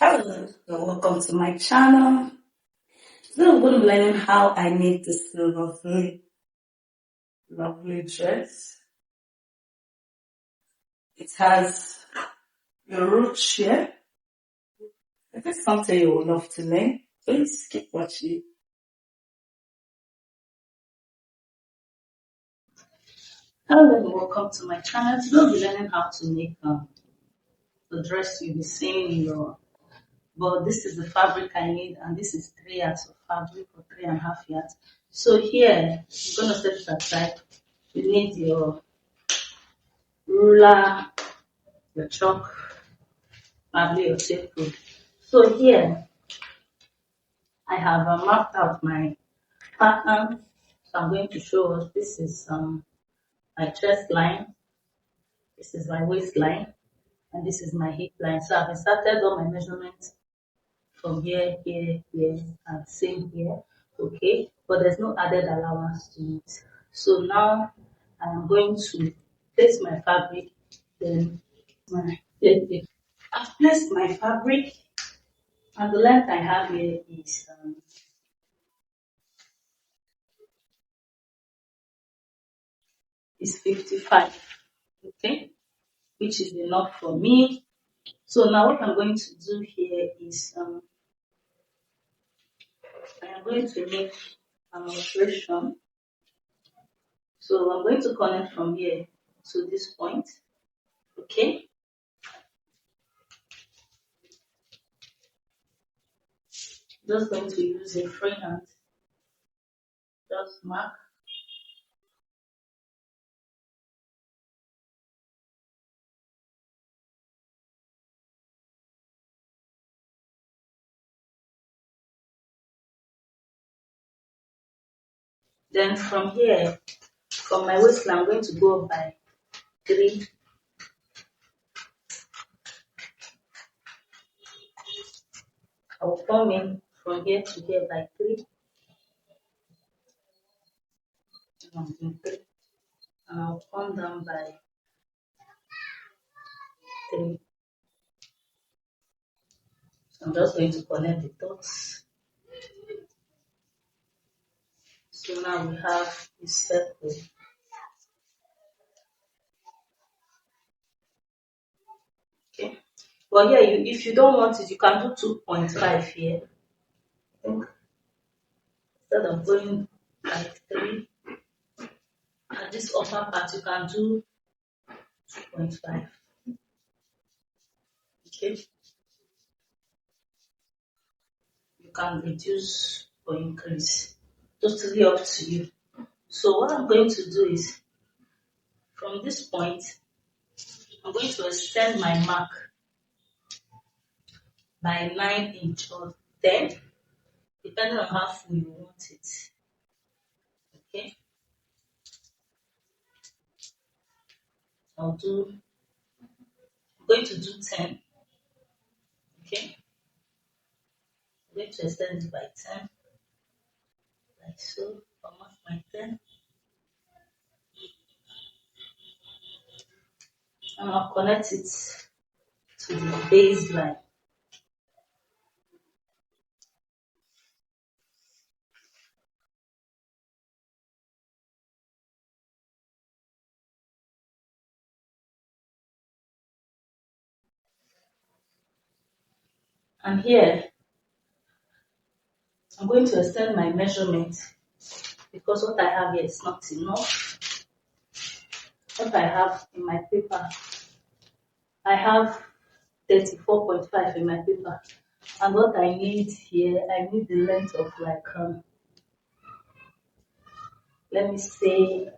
Hello, and welcome to my channel. Today we're going to be learning how I make this lovely dress. It has your ruch here. If it's something you would love to learn, please keep watching. Hello, and welcome to my channel. Today we'll be learning how to make the dress you'll be seeing in your. But this is the fabric I need, and this is 3 yards of fabric or 3.5 yards. So here, you're gonna set it aside. You need your ruler, your chalk, probably your tape rule. So here I have marked out my pattern. So I'm going to show us this is my chest line, this is my waistline, and this is my hip line. So I've inserted all my measurements from here, here, here, and same here. Okay, but there's no added allowance to it. So now I am going to place my fabric, then my I've placed my fabric, and the length I have here is 55. Okay, which is enough for me. So now what I'm going to do here is I am going to make an alteration. So I'm going to connect from here to this point. Okay, just going to use a free hand, just mark. Then from here, from my waistline, I'm going to go up by 3. I'll come in from here to here by 3. And 3. And I'll come down by 3. So I'm just going to connect the dots. So now we have this circle. Okay. But here, if you don't want it, you can do 2.5 here. I think instead of going by 3, at this upper part, you can do 2.5. Okay. You can reduce or increase. Totally up to you. So what I'm going to do is, from this point, I'm going to extend my mark by 9 inch or 10, depending on how full you want it. Okay. I'm going to do 10. Okay. I'm going to extend it by 10, like so. I'll mark my 10. And I'll connect it to the baseline. And here, I'm going to extend my measurement because what I have here is not enough. What I have in my paper, I have 34.5 in my paper. And what I need here, I need the length of like, let me say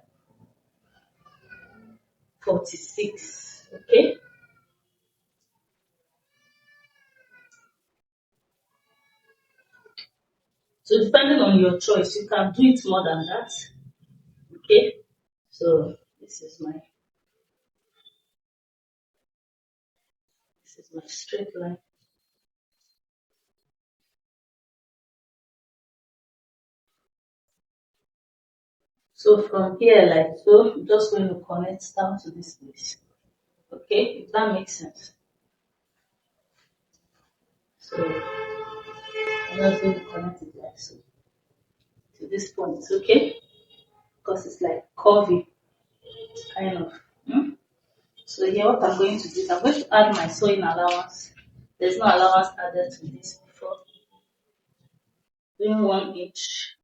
46, okay? So depending on your choice, you can do it more than that, okay? So this is my straight line. So from here, like so, I'm just going to connect down to this place, okay? If that makes sense. So I'm just going to connect it like so to this point, okay? Because it's like curvy, kind of. Hmm? So here what I'm going to do is I'm going to add my sewing allowance. There's no allowance added to this before. Doing 1 inch,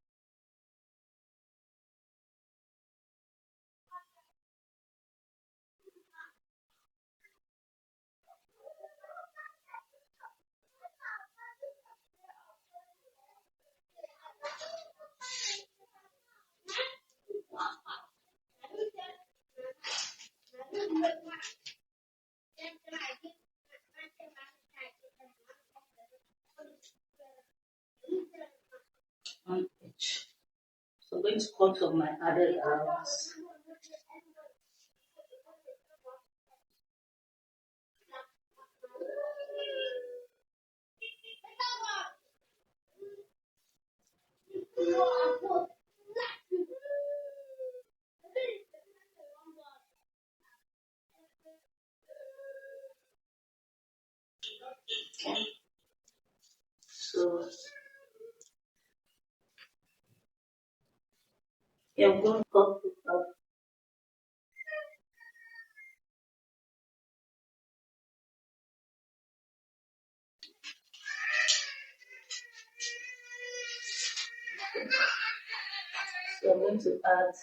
1 inch. So I'm going to cut off my added allowance. Okay. So yeah, I'm going to cut it off. So I'm going to add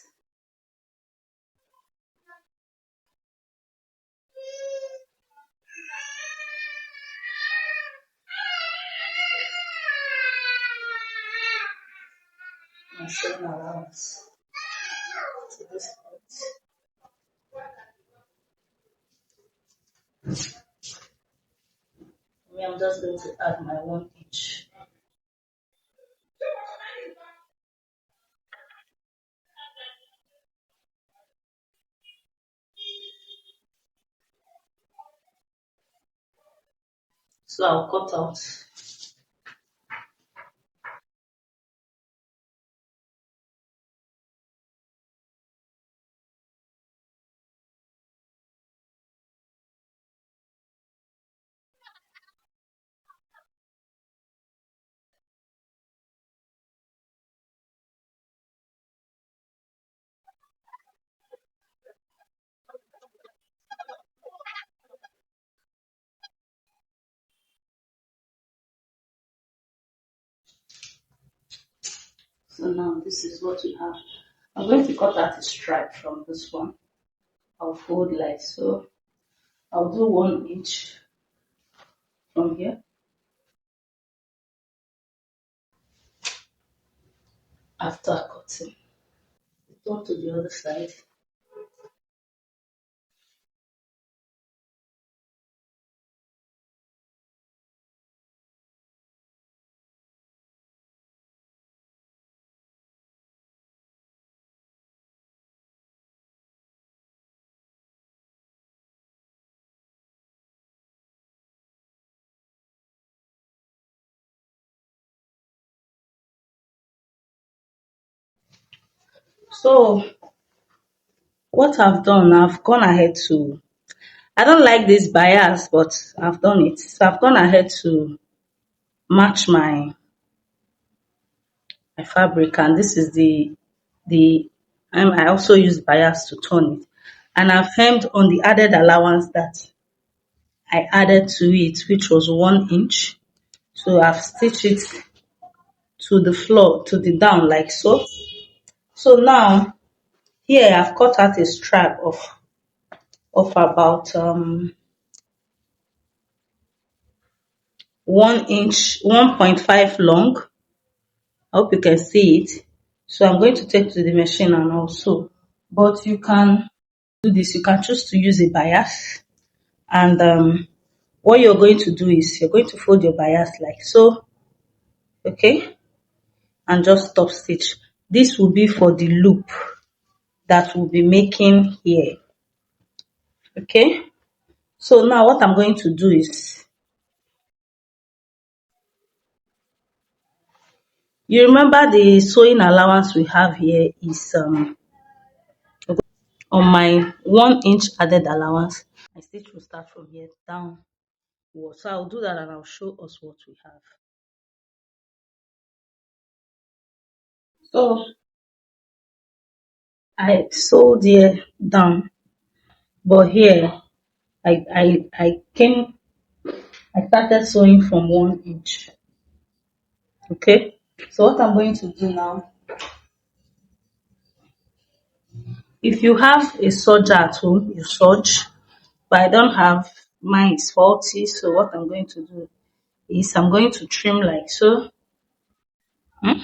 my sewing allowance to this point. Me, I'm just going to add my 1 inch. So I'll cut out. So now this is what we have. I'm going to cut out a stripe from this one. I'll fold like so. I'll do 1 inch from here after cutting. Turn to the other side. So what I've done, I've gone ahead to, I don't like this bias, but I've done it. So I've gone ahead to match my fabric, and this is the I also use bias to turn it, and I've hemmed on the added allowance that I added to it, which was 1 inch. So I've stitched it to the floor, to the down like so. So now here I've cut out a strap of about 1 inch, 1.5 long. I hope you can see it. So I'm going to take to the machine and also, but you can do this. You can choose to use a bias, and what you're going to do is you're going to fold your bias like so, okay, and just stop stitch. This will be for the loop that we'll be making here, okay. So now what I'm going to do is, you remember the sewing allowance we have here is on my 1 inch added allowance. My stitch will start from here down So I'll do that and I'll show us what we have. So I sewed here down, but here I started sewing from 1 inch. Okay. So what I'm going to do now, if you have a serger at home, you serge, but I don't have, mine is faulty. So what I'm going to do is I'm going to trim like so. Hmm?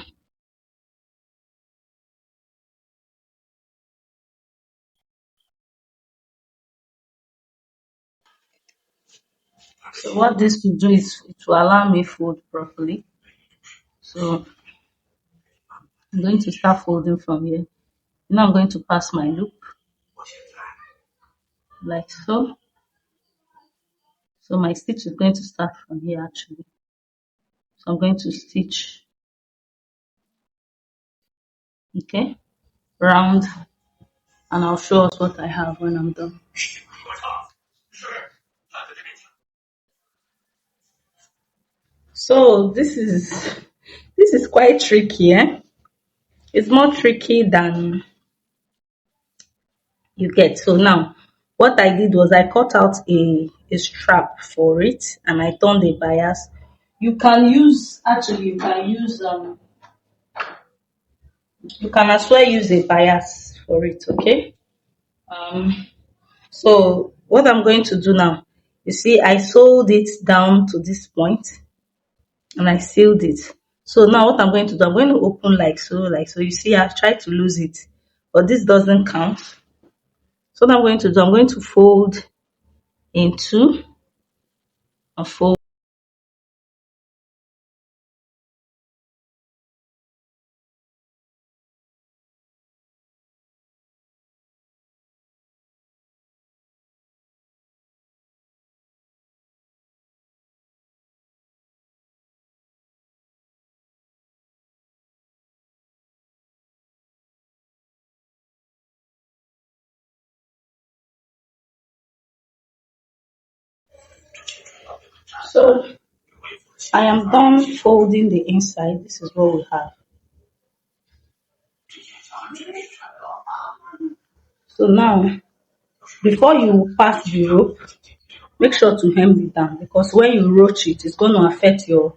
So what this will do is it will allow me fold properly. So I'm going to start folding from here. Now I'm going to pass my loop like so. So my stitch is going to start from here actually. So I'm going to stitch, okay, round, and I'll show us what I have when I'm done. So this is quite tricky, eh? It's more tricky than you get. So now what I did was I cut out a strap for it and I turned the bias. You can as well use a bias for it, okay? Um so what I'm going to do now, you see I sewed it down to this point and I sealed it. So now what I'm going to do, I'm going to open like so. You see, I've tried to lose it, but this doesn't count. So what I'm going to do, I'm going to fold in two and fold. So I am done folding the inside. This is what we have. So now, before you pass the rope, make sure to hem it down because when you roach it, it's going to affect your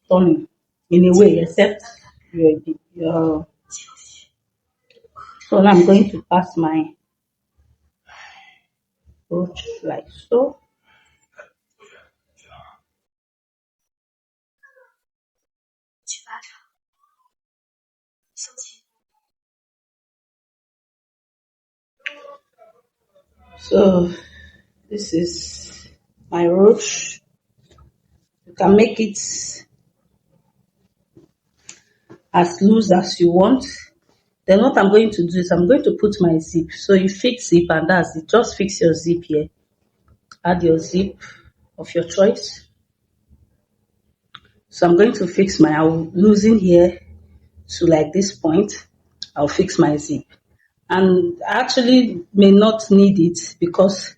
turning in a way, except your. So now I'm going to pass my roach like so. So this is my ruch. You can make it as loose as you want. Then what I'm going to do is I'm going to put my zip. So you fix zip and that's it. Just fix your zip here. Add your zip of your choice. So I'm going to fix my, I'll loosen here to like this point. I'll fix my zip. And I actually may not need it because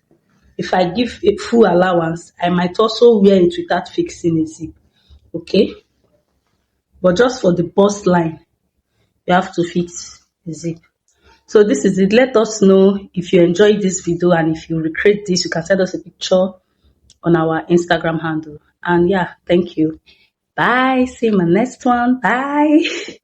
if I give a full allowance, I might also wear it without fixing a zip. Okay? But just for the bust line, you have to fix the zip. So this is it. Let us know if you enjoyed this video and if you recreate this, you can send us a picture on our Instagram handle. And yeah, thank you. Bye. See you in my next one. Bye.